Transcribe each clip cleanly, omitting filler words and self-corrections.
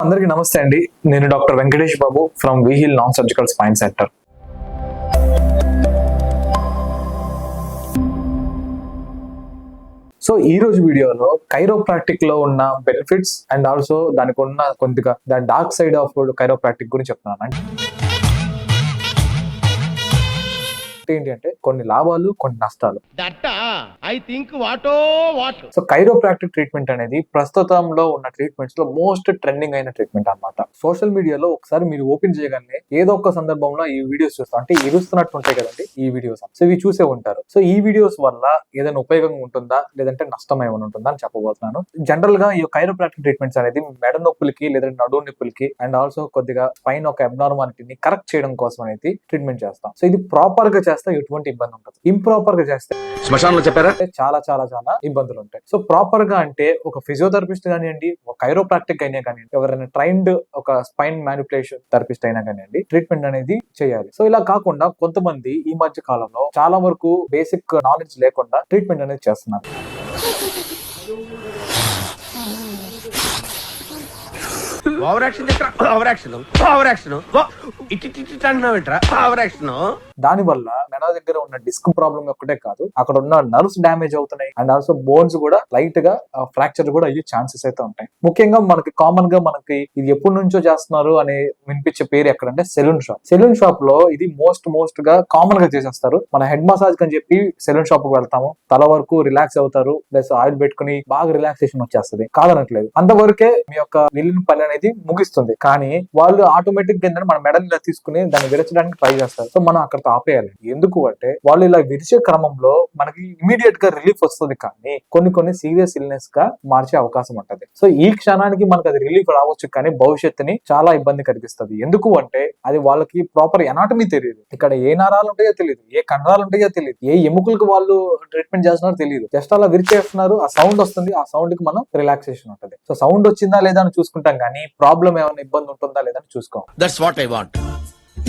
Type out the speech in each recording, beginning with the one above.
అందరికీ నమస్తే అండి. నేను డాక్టర్ వెంకటేష్ బాబు ఫ్రమ్ విహిల్ non surgical spine centre. So ఈ రోజు వీడియోలో కైరోప్రాక్టిక్ లో ఉన్న బెనిఫిట్స్ అండ్ ఆల్సో దానికి ఉన్న కొద్దిగా దాని డార్క్ సైడ్ ఆఫ్ కైరోప్రాక్టిక్ గురించి చెప్తున్నాను. ఏంటి అంటే కొన్ని లాభాలు, కొన్ని నష్టాలు. సో కైరోప్రాక్టిక్ ట్రీట్మెంట్ అనేది ప్రస్తుతంలో ఉన్న ట్రీట్మెంట్స్ లో మోస్ట్ ట్రెండింగ్ అయిన ట్రీట్మెంట్ అన్నమాట. సోషల్ మీడియాలో ఒకసారి మీరు ఓపెన్ చేయగానే ఏదో ఒక సందర్భంలో ఈ వీడియోస్ చూస్తాం, అంటే ఇరుస్తున్నట్టు ఉంటాయి కదండి ఈ వీడియోస్. సో ఇవి చూసే ఉంటారు. సో ఈ వీడియోస్ వల్ల ఏదైనా ఉపయోగం ఉంటుందా లేదంటే నష్టం ఏమైనా ఉంటుందా అని చెప్పబోతున్నాను. జనరల్ గా ఈ కైరోప్రాక్టిక్ ట్రీట్మెంట్స్ అనేది మెడ నొప్పులకి లేదంటే నడుము నొప్పులకి అండ్ ఆల్సో కొద్దిగా పైన ఒక అబ్నార్మాలిటీని కరెక్ట్ చేయడం కోసం అనేది ట్రీట్మెంట్ చేస్తాం. సో ఇది ప్రాపర్ గా చేస్తే ఎటువంటి ఇబ్బంది ఉంటుంది. ఇంప్రాపర్ గా చేస్తే శ్మశానంలో చెప్పారా చాలా చాలా చాలా ఇబ్బందులు ఉంటాయి. సో ప్రాపర్ గా అంటే ఒక ఫిజియోథెరపిస్ట్ కానివ్వండి, ఒక కైరోప్రాక్టిక్ అయినా కానివ్వండి, ఎవరైనా ట్రైన్డ్ ఒక స్పైన్ మ్యానిపులేషన్ థెరపిస్ట్ అయినా కానివ్వండి, ట్రీట్మెంట్ అనేది చేయాలి. సో ఇలా కాకుండా కొంతమంది ఈ మధ్య కాలంలో చాలా వరకు బేసిక్ నాలెడ్జ్ లేకుండా ట్రీట్మెంట్ అనేది చేస్తున్నారు. దాని వల్ల మెడ దగ్గర ఉన్న డిస్క్ ప్రాబ్లం ఒక్కటే కాదు, అక్కడ ఉన్న నర్వ్స్ డ్యామేజ్ అవుతున్నాయి అండ్ ఆల్సో బోన్స్ కూడా లైట్ గా ఫ్రాక్చర్ కూడా అయ్యే ఛాన్సెస్ అయితే ఉంటాయి. ముఖ్యంగా మనకి కామన్ గా మనకి ఇది ఎప్పటి నుంచో చేస్తున్నారు అని వినిపించే పేరు ఎక్కడంటే సెలూన్ షాప్. సెలూన్ షాప్ లో ఇది మోస్ట్ గా కామన్ గా చేసేస్తారు. మన హెడ్ మసాజ్ అని చెప్పి సెలూన్ షాప్ కు వెళ్తాము, తల వరకు రిలాక్స్ అవుతారు, ప్లస్ ఆయిల్ పెట్టుకుని బాగా రిలాక్సేషన్ వచ్చేస్తుంది, కాదనట్లేదు. అంతవరకే మీ యొక్క వెళ్ళిన పని అనేది ముగిస్తుంది. కానీ వాళ్ళు ఆటోమేటిక్ గా మన మెడల్ ఇలా తీసుకుని దాన్ని విరచడానికి ట్రై చేస్తారు. సో మనం అక్కడ ఆపేయాలి. ఎందుకు అంటే వాళ్ళు ఇలా విరిచే క్రమంలో మనకి ఇమీడియట్ గా రిలీఫ్ వస్తుంది, కానీ కొన్ని సీరియస్ ఇల్నెస్ గా మార్చే అవకాశం ఉంటది. సో ఈ క్షణానికి మనకు అది రిలీఫ్ రావచ్చు, కానీ భవిష్యత్తుని చాలా ఇబ్బంది కలిగిస్తుంది. ఎందుకు అంటే అది వాళ్ళకి ప్రాపర్ ఎనాటమీ తెలియదు, ఇక్కడ ఏ నరాలు ఉంటాయో తెలియదు, ఏ కండరాలు ఉంటాయో తెలియదు, ఏ ఎముకలకు వాళ్ళు ట్రీట్మెంట్ చేస్తున్నారో తెలియదు. జస్ట్ అలా విరిచేస్తున్నారు, ఆ సౌండ్ వస్తుంది, ఆ సౌండ్ కి మనం రిలాక్సేషన్ ఉంటుంది. సో సౌండ్ వచ్చిందా లేదా అని చూసుకుంటాం, కానీ ప్రాబ్లం ఏమైనా ఇబ్బంది ఉంటుందా లేదా అని చూసుకోం. That's what I want.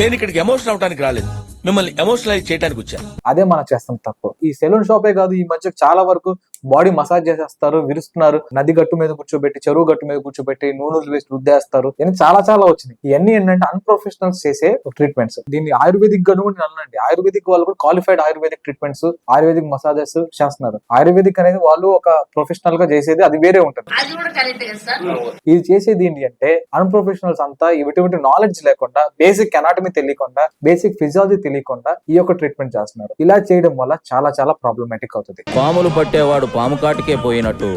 నేను ఇక్కడికి ఎమోషన్ అవడానికి రాలేదు, మిమ్మల్ని ఎమోషనలైజ్ చేయడానికి వచ్చాను. అదే మనం చేస్తాం తప్పు. ఈ సెలూన్ షాపే కాదు, ఈ మధ్య చాలా వరకు బాడీ మసాజ్ చేసేస్తారు, విరుస్తున్నారు, నది గట్టు మీద కూర్చోబెట్టి, చెరువు గట్టు మీద కూర్చోబెట్టి నూనెలు వేసి రుద్దేస్తారు. ఇవన్నీ చాలా వచ్చినాయి. ఇవన్నీ ఏంటంటే అన్ప్రొఫెషనల్స్ చేసే ట్రీట్మెంట్స్. దీన్ని ఆయుర్వేదిక్ గా కూడా అనండి. ఆయుర్వేదిక్ వాళ్ళు కూడా qualified ayurvedic treatments, ayurvedic massages చేస్తున్నారు. ఆయుర్వేదిక్ అనేది వాళ్ళు ఒక ప్రొఫెషనల్ గా చేసేది, అది వేరే ఉంటుంది. ఇది చేసేది ఏంటి అంటే అన్ప్రొఫెషనల్స్ అంతా ఎటువంటి నాలెడ్జ్ లేకుండా, బేసిక్ ఎనాటమీ తెలియకుండా, బేసిక్ ఫిజియాలజీ తెలియకుండా ఈ యొక్క ట్రీట్మెంట్ చేస్తున్నారు. ఇలా చేయడం వల్ల చాలా ప్రాబ్లమాటిక్ అవుతుంది. పాములు పట్టేవాడు పాము కాటికే పోయినట్టు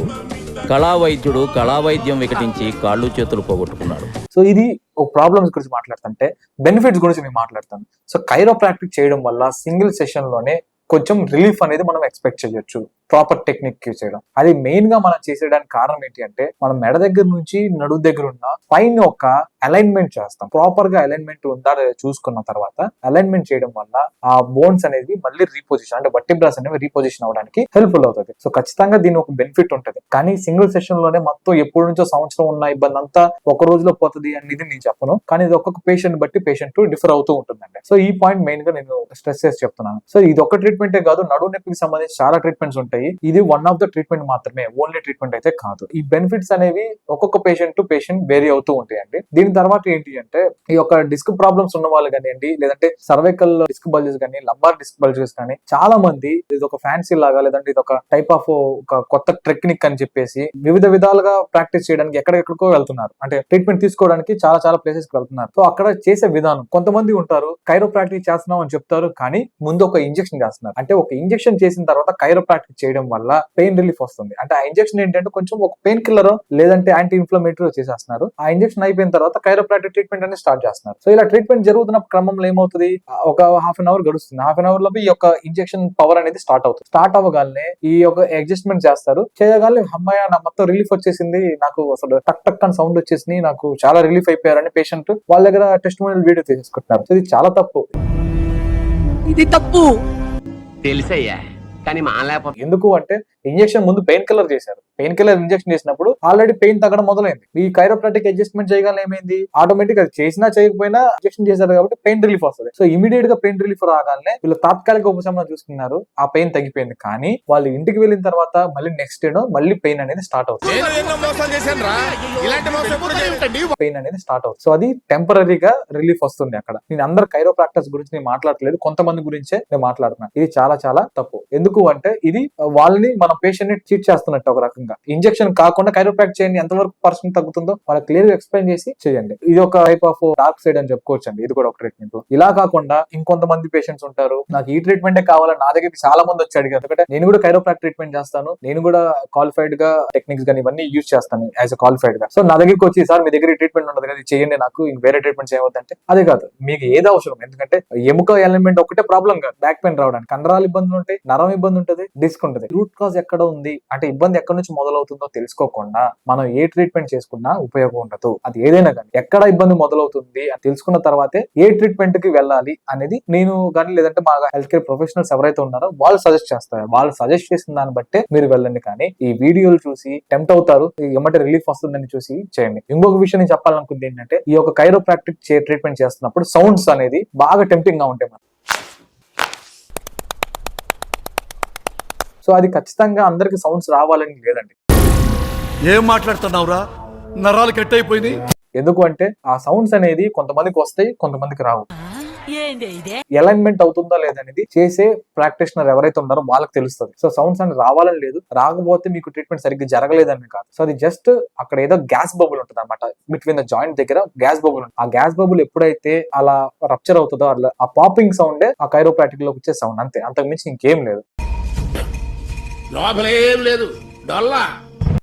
కళావైద్యుడు కళావైద్యం వికటించి కాళ్ళు చేతులు పోగొట్టుకున్నాడు. సో ఇది ఒక ప్రాబ్లమ్స్ గురించి మాట్లాడుతుంటే బెనిఫిట్స్ గురించి నేను మాట్లాడతాను. సో కైరోప్రాక్టిక్ చేయడం వల్ల సింగిల్ సెషన్ లోనే కొంచెం రిలీఫ్ అనేది మనం ఎక్స్పెక్ట్ చేయొచ్చు, ప్రాపర్ టెక్నిక్ చేయడం. అది మెయిన్ గా మనం చేసేయడానికి కారణం ఏంటి అంటే మనం మెడ దగ్గర నుంచి నడుము దగ్గర ఉన్న పైన ఒక అలైన్మెంట్ చేస్తాం. ప్రాపర్ గా అలైన్మెంట్ ఉందా లేదా చూసుకున్న తర్వాత అలైన్మెంట్ చేయడం వల్ల ఆ బోన్స్ అనేది మళ్ళీ రీపొజిషన్, అంటే వర్టిబ్రాస్ అనేవి రీపొజిషన్ అవడానికి హెల్ప్ఫుల్ అవుతుంది. సో ఖచ్చితంగా దీని ఒక బెనిఫిట్ ఉంటుంది. కానీ సింగిల్ సెషన్ లోనే మొత్తం ఎప్పటి నుంచో సంవత్సరం ఉన్న ఇబ్బంది అంతా ఒక రోజులో పోతుంది అనేది నేను చెప్పను, కానీ ఇది ఒక్కొక్క పేషెంట్ బట్టి పేషెంట్ డిఫర్ అవుతూ ఉంటుందండి. సో ఈ పాయింట్ మెయిన్ గా నేను స్ట్రెస్ చేసి చెప్తున్నాను. సో ఇది ఒక ట్రీట్మెంటే కాదు, నడుము నొప్పికి సంబంధించి చాలా ట్రీట్మెంట్స్ ఉంటాయి. ఇది వన్ ఆఫ్ ద ట్రీట్మెంట్ మాత్రమే, ఓన్లీ ట్రీట్మెంట్ అయితే కాదు. ఈ బెనిఫిట్స్ అనేవి ఒక్కొక్క పేషెంట్ టు పేషెంట్ వేరీ అవుతూ ఉంటాయండి. దీని తర్వాత ఏంటి అంటే ఈ యొక్క డిస్క్ ప్రాబ్లమ్స్ ఉన్న వాళ్ళు కానివ్వండి, లేదంటే సర్వైకల్ డిస్క్ బల్జెస్ కానీ, లంబార్ డిస్క్ బల్జెస్ కానీ, చాలా మంది ఇది ఒక ఫ్యాన్సీ లాగా, లేదంటే ఇది ఒక టైప్ ఆఫ్ ఒక కొత్త టెక్నిక్ అని చెప్పేసి వివిధ విధాలుగా ప్రాక్టీస్ చేయడానికి ఎక్కడెక్కడికో వెళ్తున్నారు. అంటే ట్రీట్మెంట్ తీసుకోవడానికి చాలా ప్లేసెస్ కి వెళ్తున్నారు. సో అక్కడ చేసే విధానం, కొంతమంది ఉంటారు కైరోప్రాక్టిక్ చేస్తున్నాం అని చెప్తారు, కానీ ముందు ఒక ఇంజెక్షన్ చేస్తున్నారు. అంటే ఒక ఇంజెక్షన్ చేసిన తర్వాత కైరోప్రాక్టిక్ చేయడం వల్ల పెయిన్ రిలీఫ్ వస్తుంది. అంటే ఆ ఇంజెక్షన్ ఏంటంటే కొంచెం ఒక పెయిన్ కిల్లర్ లేదంటే యాంటీ ఇన్ఫ్లమేటరీ చేసేస్తున్నారు. ఆ ఇంజెక్షన్ అయిపోయిన తర్వాత కైరోప్రాక్టిక్ ట్రీట్మెంట్ అనేది స్టార్ట్ చేస్తున్నారు. సో ఇలా ట్రీట్మెంట్ జరుగుతున్న క్రమంలో ఏమవుతుంది, ఒక హాఫ్ అన్ అవర్ గడుస్తుంది. హాఫ్ అన్ అవర్ లో ఈ యొక్క ఇంజెక్షన్ పవర్ అనేది స్టార్ట్ అవుతుంది. స్టార్ట్ అవ్వగానే ఈ యొక్క అడ్జస్ట్మెంట్ చేస్తారు. చేయగానే అమ్మాయి నా మొత్తం రిలీఫ్ వచ్చేసింది, నాకు అసలు టక్ అని సౌండ్ వచ్చేసింది, నాకు చాలా రిలీఫ్ అయిపోయారని పేషెంట్ వాళ్ళ దగ్గర టెస్టిమోనియల్ వీడియో తీసుకుంటున్నారు. సో ఇది చాలా తప్పు. ఇది తప్పు తెలుసయ్యా, కానీ మానలేకపోతే. ఎందుకు అంటే ఇంజెక్షన్ ముందు పెయిన్ కిల్లర్ చేశారు. పెయిన్ కిల్లర్ ఇంజెక్షన్ చేసినప్పుడు ఆల్రెడీ పెయిన్ తగ్గడం మొదలైంది. ఈ కైరోప్రాక్టిక్ అడ్జస్ట్మెంట్ చేయగానే ఏమైంది, ఆటోమేటిక్ అది చేసినా చేయకపోయినా ఇంజెక్షన్ చేశారు కాబట్టి పెయిన్ రిలీఫ్ వస్తుంది. సో ఇమీడియట్ గా పెయిన్ రిలీఫ్ రాగానే వీళ్ళు తాత్కాలిక ఉపశమనం చూసుకున్నారు, ఆ పెయిన్ తగ్గిపోయింది. కానీ వాళ్ళు ఇంటికి వెళ్ళిన తర్వాత మళ్ళీ నెక్స్ట్ డే మళ్ళీ పెయిన్ అనేది స్టార్ట్ అవుతుంది. పెయిన్ అనేది స్టార్ట్ అవుతుంది. సో అది టెంపరీగా రిలీఫ్ వస్తుంది. అక్కడ నేను అందరు కైరోప్రాక్టర్స్ గురించి నేను మాట్లాడలేదు, కొంతమంది గురించే నేను మాట్లాడుతున్నాను. ఇది చాలా చాలా తప్పు. ఎందుకు అంటే ఇది వాళ్ళని మన పేషెంట్ ని చీట్ చేస్తున్నట్టు. ఒక రకంగా ఇంజెక్షన్ కాకుండా కైరోప్రాక్ట్ చేయండి, ఎంతవరకు పర్సెంట్ తగ్గుతుందో వాళ్ళకి క్లియర్ గా ఎక్స్ప్లెయిన్ చేసి చేయండి. ఇది ఒక టైప్ ఆఫ్ డార్క్ సైడ్ అని చెప్పుకోవచ్చు అండి. ఇది కూడా ఒక ట్రీట్మెంట్. ఇలా కాకుండా ఇంకొంతమంది పేషెంట్స్ ఉంటారు, నాకు ఈ ట్రీట్మెంటే కావాలని నా దగ్గరికి చాలా మంది వచ్చి అడిగారు. ఎందుకంటే నేను కూడా కైరోప్రాక్ట్ ట్రీట్మెంట్ చేస్తాను, నేను కూడా క్వాలిఫైడ్ గా టెక్నిక్స్ కానీ ఇవన్నీ యూజ్ చేస్తాను యాజ్ అ క్వాలిఫైడ్ గా. సో నా దగ్గరికి వచ్చి సార్ మీ దగ్గర ట్రీట్మెంట్ ఉండదు కదా, చేయండి, నాకు వేరే ట్రీట్మెంట్ చేయవద్దంటే అదే కాదు, మీకు ఏది అవసరం. ఎందుకంటే ఎముక ఎలిమెంట్ ఒకటే ప్రాబ్లం కాదు బ్యాక్ పెయిన్ రావడానికి, కండరాల ఇబ్బందులు ఉంటాయి, నరం ఇబ్బంది ఉంటుంది, డిస్క్ ఉంటుంది. రూట్ కాజ్ ఎక్కడ ఉంది అంటే ఇబ్బంది ఎక్కడి నుంచి మొదలవుతుందో తెలుసుకోకుండా మనం ఏ ట్రీట్మెంట్ చేసుకున్నా ఉపయోగం ఉండదు. అది ఏదైనా కానీ ఎక్కడ ఇబ్బంది మొదలవుతుంది అని తెలుసుకున్న తర్వాతే ఏ ట్రీట్మెంట్ కి వెళ్ళాలి అనేది నేను కానీ లేదంటే మా హెల్త్ కేర్ ప్రొఫెషనల్స్ ఎవరైతే ఉన్నారో వాళ్ళు సజెస్ట్ చేస్తారు. వాళ్ళు సజెస్ట్ చేసిన దాన్ని బట్టే మీరు వెళ్ళండి. కానీ ఈ వీడియోలు చూసి టెంప్ట్ అవుతారు, ఏమంటే రిలీఫ్ వస్తుందని చూసి చేయండి. ఇంకొక విషయం నేను చెప్పాలనుకుంది ఏంటంటే ఈ యొక్క కైరోప్రాక్టిక్ ట్రీట్మెంట్ చేస్తున్నప్పుడు సౌండ్స్ అనేది బాగా టెంప్టింగ్ గా ఉంటాయి. సో అది ఖచ్చితంగా అందరికి సౌండ్స్ రావాలని లేదండి. ఏం మాట్లాడుతున్నావురా, నరాలు కట్ అయిపోయింది. ఎందుకు అంటే ఆ సౌండ్స్ అనేది కొంతమందికి వస్తాయి, కొంతమందికి రావు. అలైన్మెంట్ అవుతుందా లేదనేది చేసే ప్రాక్టీషనర్ ఎవరైతే ఉన్నారో వాళ్ళకి తెలుస్తుంది. సో సౌండ్స్ అనేది రావాలని లేదు, రాకపోతే మీకు ట్రీట్మెంట్ సరిగ్గా జరగలేదని కాదు. సో అది జస్ట్ అక్కడ ఏదో గ్యాస్ బబుల్ ఉంటుంది అనమాట, బిట్వీన్ ద జాయింట్ దగ్గర గ్యాస్ బబుల్ ఉంటుంది. ఆ గ్యాస్ బబుల్ ఎప్పుడైతే అలా రప్చర్ అవుతుందో అలా ఆ పాపింగ్ సౌండే ఆ కైరోప్రాక్టిక్ లోకి వచ్చే సౌండ్, అంతే, అంతకు మించి ఇంకేం లేదు.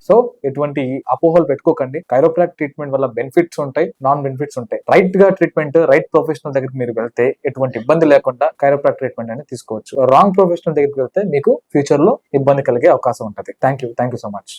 సో ఎటువంటి అపోహలు పెట్టుకోకండి. కైరోప్రాక్టిక్ ట్రీట్మెంట్ వల్ల బెనిఫిట్స్ ఉంటాయి, నాన్ బెనిఫిట్స్ ఉంటాయి. రైట్ గా ట్రీట్మెంట్ రైట్ ప్రొఫెషనల్ దగ్గరికి మీరు వెళ్తే ఎటువంటి ఇబ్బంది లేకుండా కైరోప్రాక్టిక్ ట్రీట్మెంట్ అనేది తీసుకోవచ్చు. రాంగ్ ప్రొఫెషనల్ దగ్గరికి వెళ్తే మీకు ఫ్యూచర్ లో ఇబ్బంది కలిగే అవకాశం ఉంటుంది. Thank you so much.